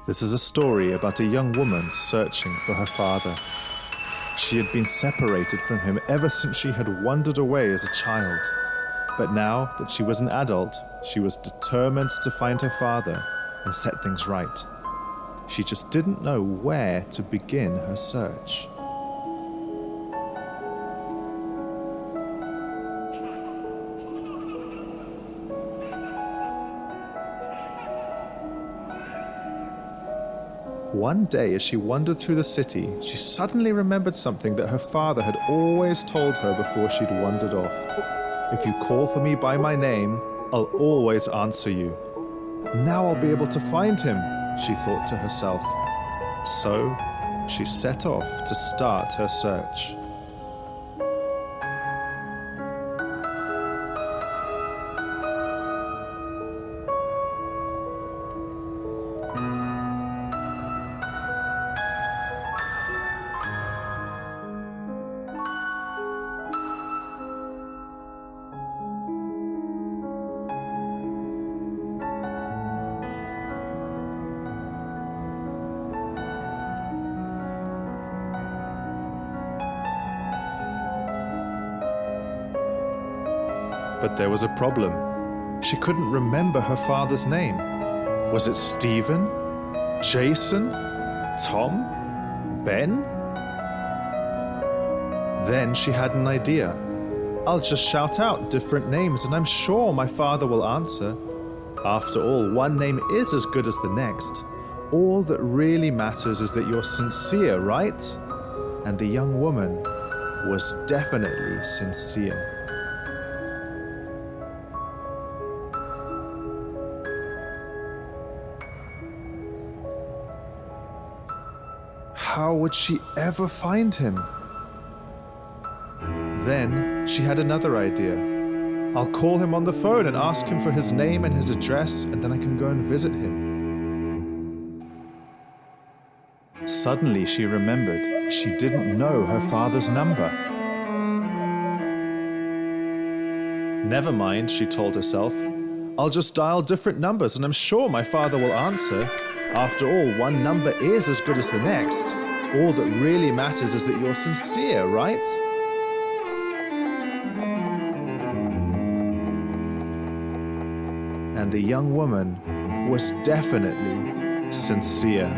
This is a story about a young woman searching for her father. She had been separated from him ever since she had wandered away as a child. But now that she was an adult, she was determined to find her father and set things right. She just didn't know where to begin her search. One day, as she wandered through the city, she suddenly remembered something that her father had always told her before she'd wandered off. "If you call for me by my name, I'll always answer you." Now I'll be able to find him, she thought to herself. So, she set off to start her search. But there was a problem. She couldn't remember her father's name. Was it Stephen? Jason? Tom? Ben? Then she had an idea. I'll just shout out different names and I'm sure my father will answer. After all, one name is as good as the next. All that really matters is that you're sincere, right? And the young woman was definitely sincere. How would she ever find him? Then she had another idea. I'll call him on the phone and ask him for his name and his address, and then I can go and visit him. Suddenly she remembered she didn't know her father's number. Never mind, she told herself. I'll just dial different numbers and I'm sure my father will answer. After all, one number is as good as the next. All that really matters is that you're sincere, right? And the young woman was definitely sincere.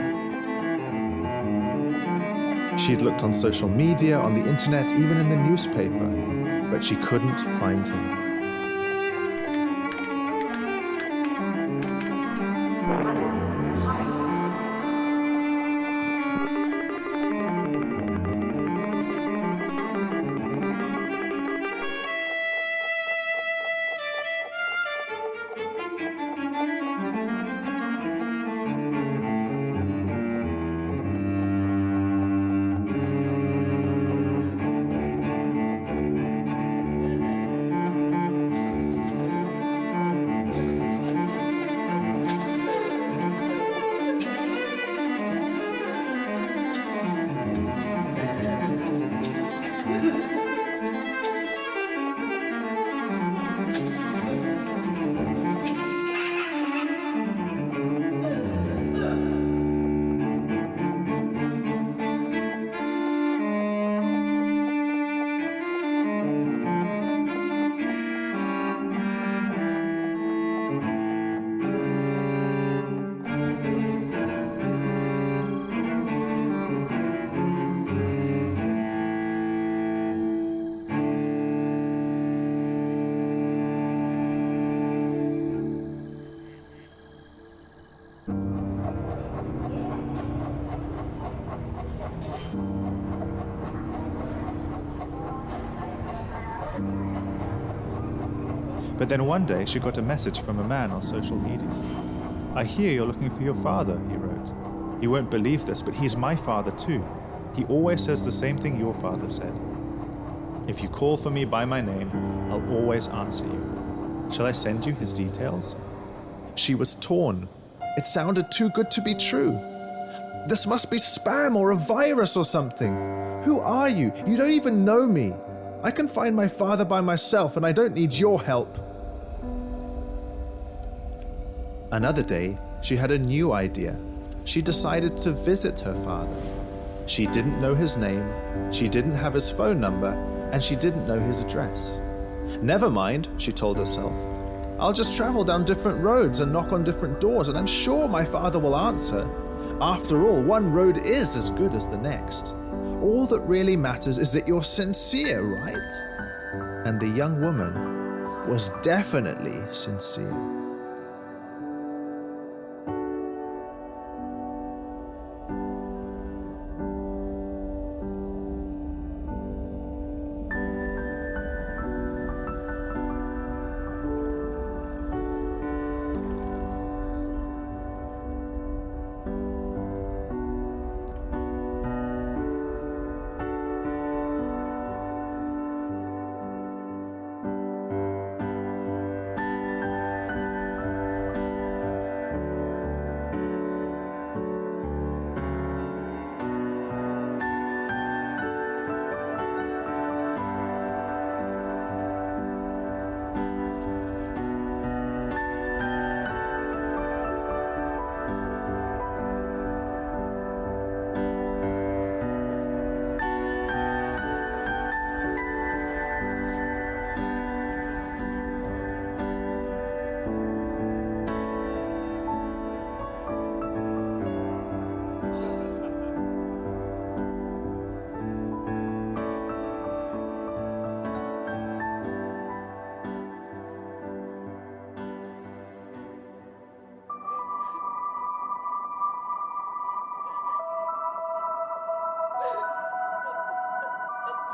She'd looked on social media, on the internet, even in the newspaper, but she couldn't find him. But then one day she got a message from a man on social media. "I hear you're looking for your father," he wrote. "You won't believe this, but he's my father too. He always says the same thing your father said. If you call for me by my name, I'll always answer you. Shall I send you his details?" She was torn. It sounded too good to be true. This must be spam or a virus or something. Who are you? You don't even know me. I can find my father by myself and I don't need your help. Another day, she had a new idea. She decided to visit her father. She didn't know his name, she didn't have his phone number, and she didn't know his address. Never mind, she told herself. I'll just travel down different roads and knock on different doors, and I'm sure my father will answer. After all, one road is as good as the next. All that really matters is that you're sincere, right? And the young woman was definitely sincere.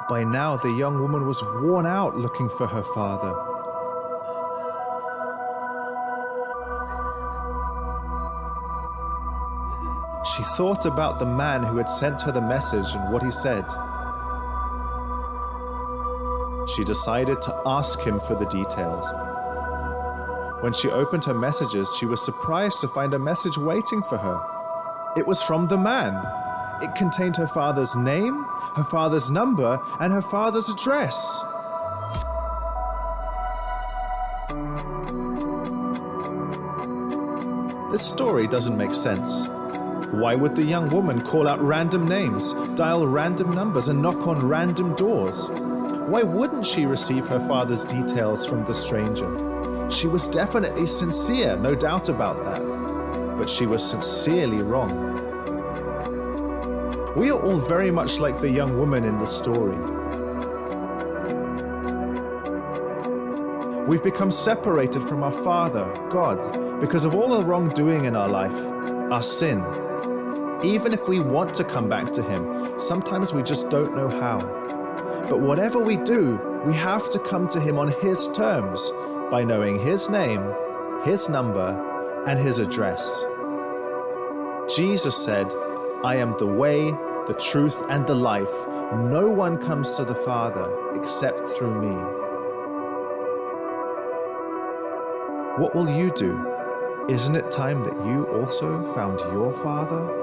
By now, the young woman was worn out looking for her father. She thought about the man who had sent her the message and what he said. She decided to ask him for the details. When she opened her messages, she was surprised to find a message waiting for her. It was from the man. It contained her father's name, her father's number, and her father's address. This story doesn't make sense. Why would the young woman call out random names, dial random numbers, and knock on random doors? Why wouldn't she receive her father's details from the stranger? She was definitely sincere, no doubt about that. But she was sincerely wrong. We are all very much like the young woman in the story. We've become separated from our Father, God, because of all the wrongdoing in our life, our sin. Even if we want to come back to Him, sometimes we just don't know how. But whatever we do, we have to come to Him on His terms, by knowing His name, His number, and His address. Jesus said, I am the way, the truth, and the life. No one comes to the Father except through me. What will you do? Isn't it time that you also found your Father?